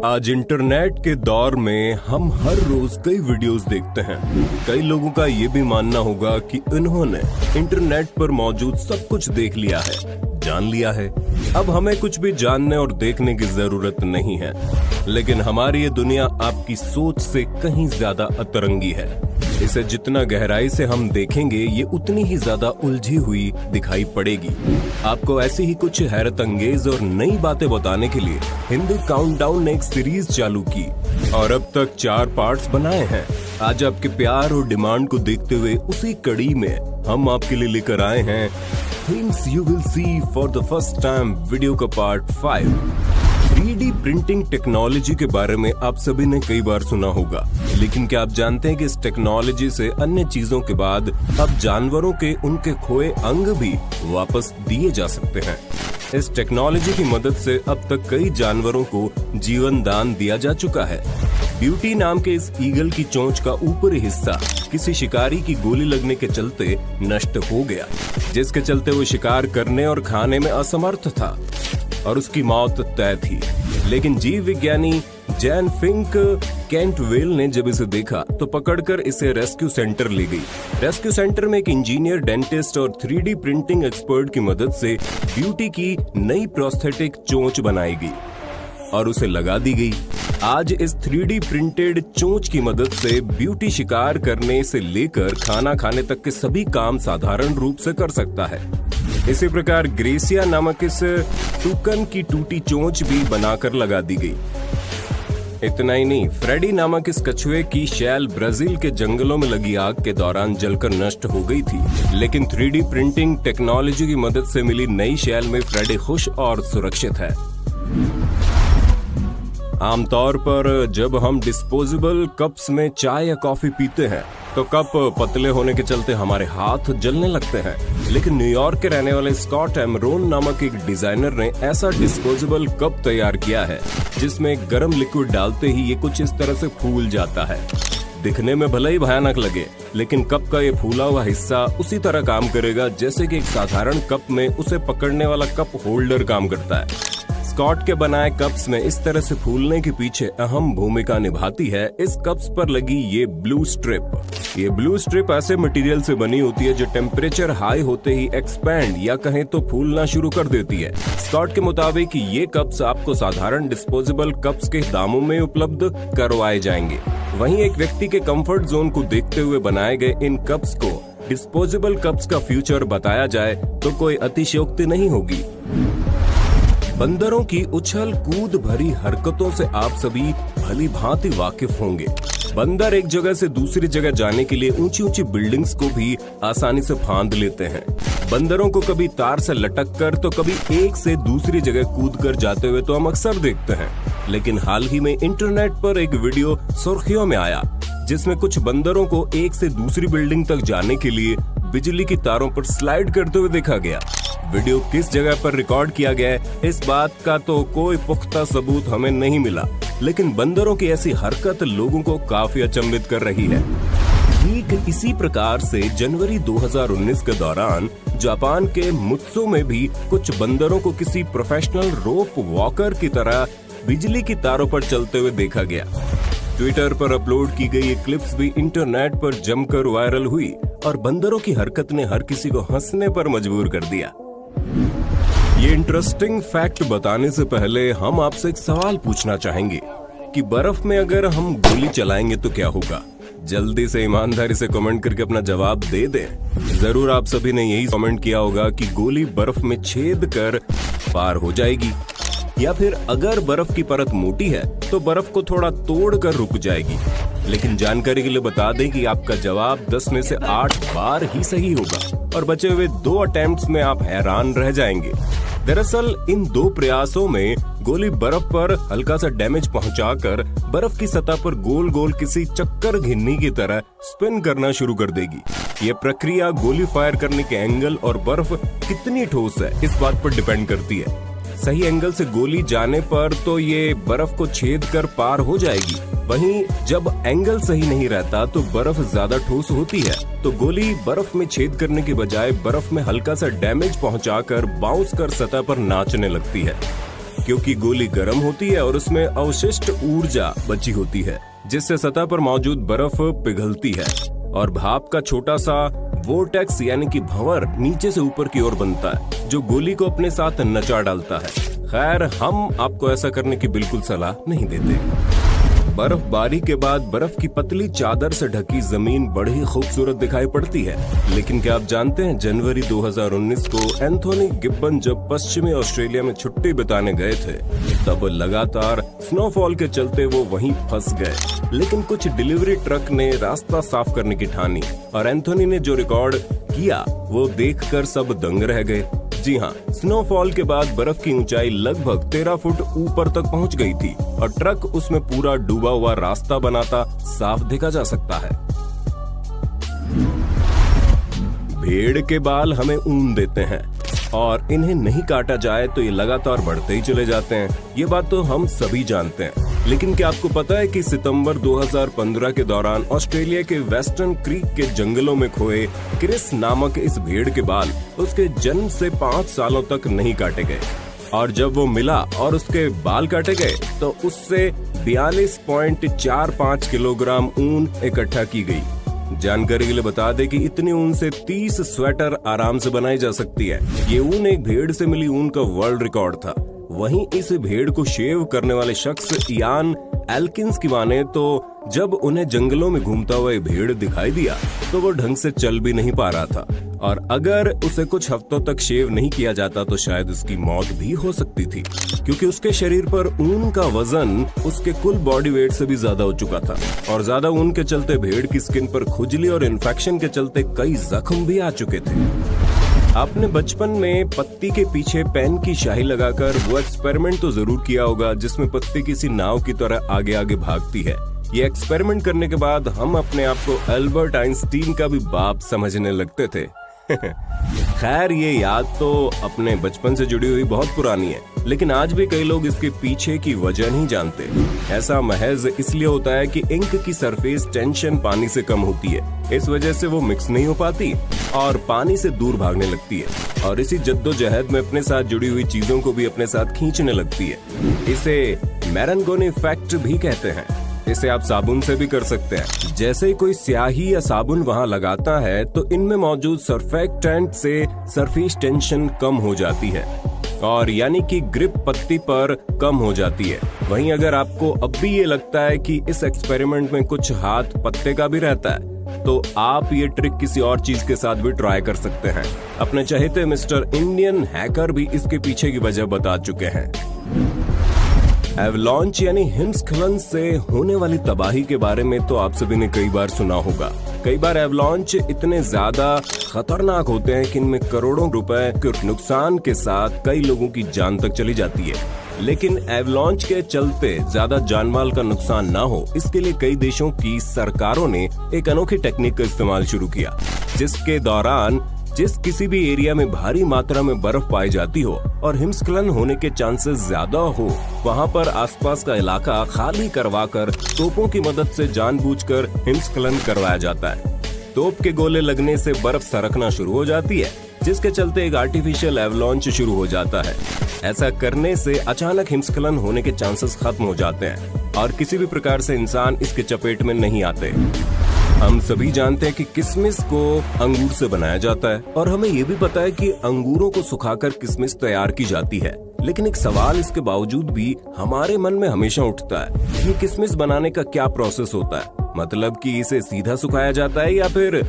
आज इंटरनेट के दौर में हम हर रोज कई वीडियोस देखते हैं। कई लोगों का ये भी मानना होगा कि इन्होंने इंटरनेट पर मौजूद सब कुछ देख लिया है, जान लिया है। अब हमें कुछ भी जानने और देखने की जरूरत नहीं है। लेकिन हमारी ये दुनिया आपकी सोच से कहीं ज्यादा अतरंगी है। इसे जितना गहराई से हम देखेंगे, ये उतनी ही ज्यादा उलझी हुई दिखाई पड़ेगी। आपको ऐसी ही कुछ हैरत अंगेज और नई बातें बताने के लिए हिंदी काउंटडाउन ने एक सीरीज चालू की और अब तक 4 पार्ट्स बनाए हैं। आज आपके प्यार और डिमांड को देखते हुए उसी कड़ी में हम आपके लिए लेकर आए हैं things you will see for the first time video का पार्ट 5। 3D प्रिंटिंग टेक्नोलॉजी के बारे में आप सभी ने कई बार सुना होगा, लेकिन क्या आप जानते हैं कि इस टेक्नोलॉजी से अन्य चीजों के बाद अब जानवरों के उनके खोए अंग भी वापस दिए जा सकते हैं। इस टेक्नोलॉजी की मदद से अब तक कई जानवरों को जीवन दान दिया जा चुका है। ब्यूटी नाम के इस ईगल की चोंच का ऊपरी हिस्सा किसी शिकारी की गोली लगने के चलते नष्ट हो गया, जिसके चलते वो शिकार करने और खाने में असमर्थ था और उसकी मौत तय थी। लेकिन जीव विज्ञानी जैन फिंक कैंटवेल ने जब इसे देखा तो पकड़कर इसे रेस्क्यू सेंटर ले गई। रेस्क्यू सेंटर में एक इंजीनियर, डेंटिस्ट और 3D प्रिंटिंग एक्सपर्ट की मदद से ब्यूटी की नई प्रोस्थेटिक चोंच बनाई गई और उसे लगा दी गई। आज इस 3D प्रिंटेड चोंच की मदद से ब्यूटी शिकार करने से लेकर खाना खाने तक के सभी काम साधारण रूप से कर सकता है। इसी प्रकार ग्रेसिया नामक इस टूकन की टूटी चोंच भी बनाकर लगा दी गई। इतना ही नहीं, फ्रेडी नामक इस कछुए की शैल ब्राजील के जंगलों में लगी आग के दौरान जलकर नष्ट हो गई थी। लेकिन 3D प्रिंटिंग टेक्नोलॉजी की मदद से मिली नई शैल में फ्रेडी खुश और सुरक्षित है। आमतौर पर जब हम डिस्पोजेबल कप्स में चाय या कॉफी पीते हैं तो कप पतले होने के चलते हमारे हाथ जलने लगते हैं। लेकिन न्यूयॉर्क के रहने वाले स्कॉट एमरोन नामक एक डिजाइनर ने ऐसा डिस्पोजेबल कप तैयार किया है जिसमें गर्म लिक्विड डालते ही ये कुछ इस तरह से फूल जाता है। दिखने में भले ही भयानक लगे, लेकिन कप का ये फूला हुआ हिस्सा उसी तरह काम करेगा जैसे कि एक साधारण कप में उसे पकड़ने वाला कप होल्डर काम करता है। स्कॉट के बनाए कप्स में इस तरह से फूलने के पीछे अहम भूमिका निभाती है इस कप्स पर लगी ये ब्लू स्ट्रिप। ये ब्लू स्ट्रिप ऐसे मटेरियल से बनी होती है जो टेम्परेचर हाई होते ही एक्सपैंड या कहें तो फूलना शुरू कर देती है। स्कॉट के मुताबिक ये कप्स आपको साधारण डिस्पोजेबल कप्स के दामों में उपलब्ध करवाए जाएंगे। वहीं एक व्यक्ति के कंफर्ट जोन को देखते हुए बनाए गए इन कप्स को डिस्पोजेबल कप्स का फ्यूचर बताया जाए तो कोई अतिशयोक्ति नहीं होगी। बंदरों की उछल कूद भरी हरकतों से आप सभी भली भांति वाकिफ होंगे। बंदर एक जगह से दूसरी जगह जाने के लिए ऊंची ऊंची बिल्डिंग्स को भी आसानी से फांद लेते हैं। बंदरों को कभी तार से लटक कर तो कभी एक से दूसरी जगह कूद कर जाते हुए तो हम अक्सर देखते हैं। लेकिन हाल ही में इंटरनेट पर एक वीडियो सुर्खियों में आया जिसमें कुछ बंदरों को एक से दूसरी बिल्डिंग तक जाने के लिए बिजली की तारों पर स्लाइड करते हुए देखा गया। वीडियो किस जगह पर रिकॉर्ड किया गया है, इस बात का तो कोई पुख्ता सबूत हमें नहीं मिला, लेकिन बंदरों की ऐसी हरकत लोगों को काफी अचंभित कर रही है। ठीक इसी प्रकार से जनवरी 2019 के दौरान जापान के मुत्सो में भी कुछ बंदरों को किसी प्रोफेशनल रोप वॉकर की तरह बिजली की तारों पर चलते हुए देखा गया। ट्विटर पर अपलोड की गई ये क्लिप्स भी इंटरनेट पर जमकर वायरल हुई और बंदरों की हरकत ने हर किसी को हंसने पर मजबूर कर दिया। ये इंटरेस्टिंग फैक्ट बताने से पहले हम आपसे एक सवाल पूछना चाहेंगे कि बर्फ में अगर हम गोली चलाएंगे तो क्या होगा? जल्दी से ईमानदारी से कमेंट करके अपना जवाब दे दें। जरूर आप सभी ने यही कमेंट किया होगा कि गोली बर्फ में छेद कर पार हो जाएगी, या फिर अगर बर्फ की परत मोटी है तो बर्फ को थोड़ा तोड़ कर रुक जाएगी। लेकिन जानकारी के लिए बता दें कि आपका जवाब 10 में से 8 बार ही सही होगा और बचे हुए 2 अटेम्प्ट्स में आप हैरान रह जाएंगे। दरअसल इन 2 प्रयासों में गोली बर्फ पर हल्का सा डैमेज पहुंचाकर बर्फ की सतह पर गोल गोल किसी चक्कर घिन्नी की तरह स्पिन करना शुरू कर देगी। ये प्रक्रिया गोली फायर करने के एंगल और बर्फ कितनी ठोस है इस बात पर डिपेंड करती है। सही एंगल से गोली जाने पर तो ये बर्फ को छेद कर पार हो जाएगी, वहीं जब एंगल सही नहीं रहता तो बर्फ ज्यादा ठोस होती है, तो गोली बर्फ में छेद करने के बजाय बर्फ में हल्का सा डैमेज पहुंचाकर बाउंस कर सतह पर नाचने लगती है। क्योंकि गोली गर्म होती है और उसमें अवशिष्ट ऊर्जा बची होती है, जिससे सतह पर मौजूद बर्फ पिघलती है और भाप का छोटा सा वोर्टेक्स यानी कि भंवर नीचे से ऊपर की ओर बनता है, जो गोली को अपने साथ नचा डालता है। खैर, हम आपको ऐसा करने की बिल्कुल सलाह नहीं देते। बर्फबारी के बाद बर्फ की पतली चादर से ढकी जमीन बड़ी खूबसूरत दिखाई पड़ती है, लेकिन क्या आप जानते हैं जनवरी 2019 को एंथोनी गिब्बन जब पश्चिमी ऑस्ट्रेलिया में छुट्टी बिताने गए थे, तब लगातार स्नोफॉल के चलते वो वहीं फंस गए। लेकिन कुछ डिलीवरी ट्रक ने रास्ता साफ करने की ठानी और एंथोनी ने जो रिकॉर्ड किया वो देखकर सब दंग रह गए। जी हाँ, स्नोफॉल के बाद बर्फ की ऊंचाई लगभग 13 फुट ऊपर तक पहुंच गई थी और ट्रक उसमें पूरा डूबा हुआ रास्ता बनाता साफ देखा जा सकता है। भेड़ के बाल हमें ऊन देते हैं और इन्हें नहीं काटा जाए तो ये लगातार बढ़ते ही चले जाते हैं। ये बात तो हम सभी जानते हैं, लेकिन क्या आपको पता है कि सितंबर 2015 के दौरान ऑस्ट्रेलिया के वेस्टर्न क्रीक के जंगलों में खोए क्रिस नामक इस भेड़ के बाल उसके जन्म से 5 सालों तक नहीं काटे गए, और जब वो मिला और उसके बाल काटे गए तो उससे 42.45 किलोग्राम ऊन इकट्ठा की गई। जानकारी के लिए बता दें कि इतनी ऊन से 30 स्वेटर आराम से बनाई जा सकती है। ये ऊन एक भेड़ से मिली ऊन का वर्ल्ड रिकॉर्ड था। वहीं इस भेड़ को शेव करने वाले शख्स इयान एल्किंस की माने तो जब उन्हें जंगलों में घूमता हुआ ये भेड़ दिखाई दिया तो वो ढंग से चल भी नहीं पा रहा था, और अगर उसे कुछ हफ्तों तक शेव नहीं किया जाता तो शायद उसकी मौत भी हो सकती थी, क्योंकि उसके शरीर पर ऊन का वजन उसके कुल बॉडी वेट से भी ज्यादा हो चुका था, और ज्यादा ऊन के चलते भेड़ की स्किन पर खुजली और इन्फेक्शन के चलते कई जख्म भी आ चुके थे। आपने बचपन में पत्ती के पीछे पेन की स्याही लगाकर वो एक्सपेरिमेंट तो जरूर किया होगा जिसमें पत्ती किसी नाव की तरह आगे आगे भागती है। ये एक्सपेरिमेंट करने के बाद हम अपने आप को अल्बर्ट आइंस्टीन का भी बाप समझने लगते थे। खैर, ये याद तो अपने बचपन से जुड़ी हुई बहुत पुरानी है, लेकिन आज भी कई लोग इसके पीछे की वजह नहीं जानते। ऐसा महज इसलिए होता है कि इंक की सरफेस टेंशन पानी से कम होती है, इस वजह से वो मिक्स नहीं हो पाती और पानी से दूर भागने लगती है, और इसी जद्दोजहद में अपने साथ जुड़ी हुई चीजों को भी अपने साथ खींचने लगती है। इसे मैरंगोनी इफेक्ट भी कहते हैं। इसे आप साबुन से भी कर सकते हैं। जैसे ही कोई स्याही या साबुन वहाँ लगाता है तो इनमें मौजूद सर्फेक्टेंट से सरफेस टेंशन कम हो जाती है, और यानी कि ग्रिप पत्ती पर कम हो जाती है। वहीं अगर आपको अब भी ये लगता है कि इस एक्सपेरिमेंट में कुछ हाथ पत्ते का भी रहता है, तो आप ये ट्रिक किसी और चीज के साथ भी ट्राई कर सकते हैं। अपने चहेते मिस्टर इंडियन हैकर भी इसके पीछे की वजह बता चुके हैं। एवलांच यानी हिमस्खलन से होने वाली तबाही के बारे में तो आप सभी ने कई बार सुना होगा। कई बार एवलांच इतने ज्यादा खतरनाक होते हैं कि इनमें करोड़ों रुपए के नुकसान के साथ कई लोगों की जान तक चली जाती है। लेकिन एवलांच के चलते ज्यादा जानमाल का नुकसान ना हो, इसके लिए कई देशों की सरकारों ने एक अनोखी टेक्निक का इस्तेमाल शुरू किया, जिसके दौरान जिस किसी भी एरिया में भारी मात्रा में बर्फ पाई जाती हो और हिमस्खलन होने के चांसेस ज्यादा हो, वहां पर आसपास का इलाका खाली करवाकर तोपों की मदद से जानबूझकर हिमस्खलन करवाया जाता है। तोप के गोले लगने से बर्फ सरकना शुरू हो जाती है, जिसके चलते एक आर्टिफिशियल एवलांच शुरू हो जाता है। ऐसा करने से अचानक हिमस्खलन होने के चांसेस खत्म हो जाते हैं और किसी भी प्रकार से इंसान इसके चपेट में नहीं आते। हम सभी जानते हैं कि किशमिश को अंगूर से बनाया जाता है, और हमें ये भी पता है कि अंगूरों को सुखाकर किशमिश तैयार की जाती है। लेकिन एक सवाल इसके बावजूद भी हमारे मन में हमेशा उठता है, ये किशमिश बनाने का क्या प्रोसेस होता है? मतलब कि इसे सीधा सुखाया जाता है या फिर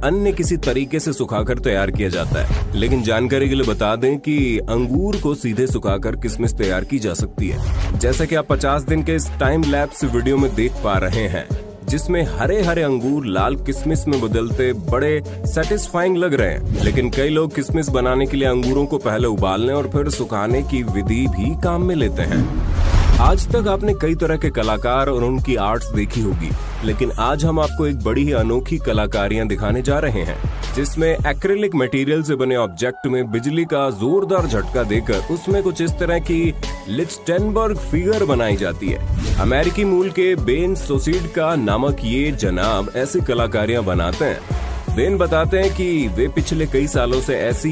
अन्य किसी तरीके से सुखाकर तैयार किया जाता है? लेकिन जानकारी के लिए बता दें कि अंगूर को सीधे सुखाकर किशमिश तैयार की जा सकती है, जैसा कि आप 50 दिन के इस टाइम लैप्स वीडियो में देख पा रहे हैं, जिसमें हरे हरे अंगूर लाल किशमिश में बदलते बड़े सेटिस्फाइंग लग रहे हैं। लेकिन कई लोग किशमिश बनाने के लिए अंगूरों को पहले उबालने और फिर सुखाने की विधि भी काम में लेते हैं। आज तक आपने कई तरह के कलाकार और उनकी आर्ट्स देखी होगी, लेकिन आज हम आपको एक बड़ी ही अनोखी कलाकारियां दिखाने जा रहे हैं, जिसमें एक्रिलिक मटेरियल से बने ऑब्जेक्ट में बिजली का जोरदार झटका देकर उसमें कुछ इस तरह की लिचटेनबर्ग फिगर बनाई जाती है। अमेरिकी मूल के बेन सोसिड का नामक ये जनाब ऐसी कलाकारियां बनाते हैं बेन बताते हैं कि वे पिछले कई सालों से ऐसी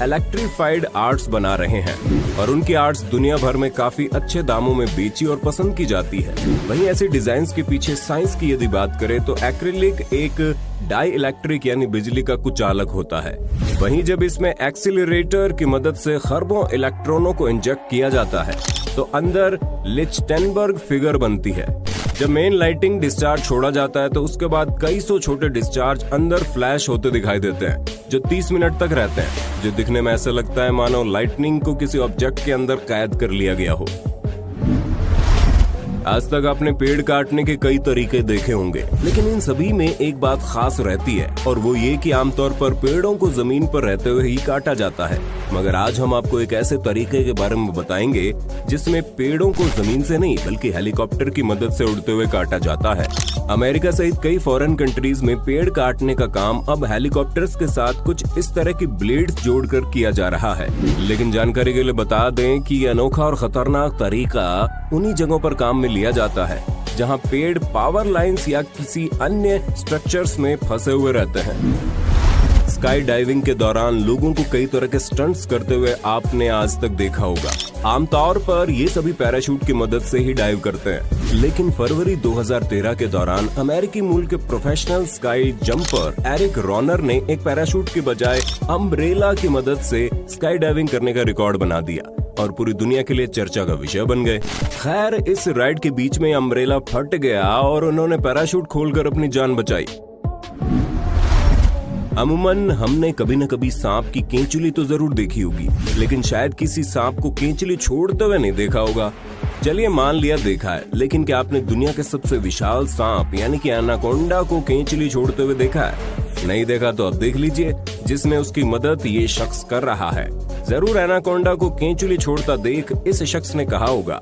इलेक्ट्रीफाइड आर्ट्स बना रहे हैं और उनकी आर्ट्स दुनिया भर में काफी अच्छे दामों में बेची और पसंद की जाती है। वहीं ऐसे डिजाइन्स के पीछे साइंस की यदि बात करें तो एक्रिलिक एक डाई इलेक्ट्रिक यानी बिजली का कुचालक होता है। वहीं जब इसमें एक्सीलरेटर की मदद से खरबों इलेक्ट्रॉनों को इंजेक्ट किया जाता है तो अंदर लिचटेनबर्ग फिगर बनती है। जब मेन लाइटिंग डिस्चार्ज छोड़ा जाता है तो उसके बाद कई सौ छोटे डिस्चार्ज अंदर फ्लैश होते दिखाई देते हैं जो 30 मिनट तक रहते हैं, जो दिखने में ऐसा लगता है मानो लाइटनिंग को किसी ऑब्जेक्ट के अंदर कैद कर लिया गया हो। आज तक आपने पेड़ काटने के कई तरीके देखे होंगे, लेकिन इन सभी में एक बात खास रहती है और वो ये कि आमतौर पर पेड़ों को जमीन पर रहते हुए ही काटा जाता है। मगर आज हम आपको एक ऐसे तरीके के बारे में बताएंगे जिसमें पेड़ों को जमीन से नहीं बल्कि हेलीकॉप्टर की मदद से उड़ते हुए काटा जाता है। अमेरिका सहित कई फॉरेन कंट्रीज में पेड़ काटने का काम अब हेलीकॉप्टर्स के साथ कुछ इस तरह की ब्लेड्स जोड़कर किया जा रहा है। लेकिन जानकारी के लिए बता दें कि ये अनोखा और खतरनाक तरीका उन्हीं जगहों पर काम में लिया जाता है जहां पेड़ पावर लाइंस या किसी अन्य स्ट्रक्चर्स में फंसे हुए रहते हैं। स्काई डाइविंग के दौरान लोगों को कई तरह के स्टंट्स करते हुए आपने आज तक देखा होगा। आमतौर पर ये सभी पैराशूट की मदद से ही डाइव करते हैं, लेकिन फरवरी 2013 के दौरान अमेरिकी मूल के प्रोफेशनल स्काई जंपर एरिक रॉनर ने एक पैराशूट के बजाय अम्ब्रेला की मदद से स्काई डाइविंग करने का रिकॉर्ड बना दिया और पूरी दुनिया के लिए चर्चा का विषय बन गए। खैर, इस राइड के बीच में अम्ब्रेला फट गया और उन्होंने पैराशूट खोलकर अपनी जान बचाई। अमूमन हमने कभी न कभी सांप की केंचुली तो जरूर देखी होगी, लेकिन शायद किसी सांप को केंचुली छोड़ते हुए नहीं देखा होगा। चलिए मान लिया देखा है, लेकिन क्या आपने दुनिया के सबसे विशाल सांप यानी कि एनाकोंडा को केंचुली छोड़ते हुए देखा है? नहीं देखा तो अब देख लीजिए, जिसमें उसकी मदद ये शख्स कर रहा है। जरूर एनाकोंडा को केंचुली छोड़ता देख इस शख्स ने कहा होगा,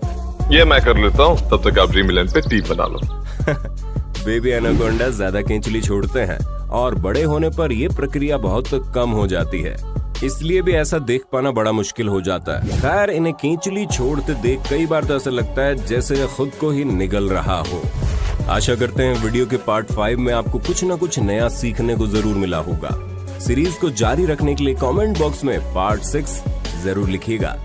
ये मैं कर लेता हूँ, तब तक आप ड्रीमलैंड पे टीप बना लो। बेबी एनाकोंडा ज्यादा केंचुली छोड़ते हैं और बड़े होने पर ये प्रक्रिया बहुत कम हो जाती है, इसलिए भी ऐसा देख पाना बड़ा मुश्किल हो जाता है। खैर, इन्हें केंचुली छोड़ते देख कई बार तो ऐसा लगता है जैसे खुद को ही निगल रहा हो। आशा करते हैं वीडियो के पार्ट 5 में आपको कुछ न कुछ नया सीखने को जरूर मिला होगा। सीरीज को जारी रखने के लिए कमेंट बॉक्स में पार्ट 6 जरूर लिखिएगा।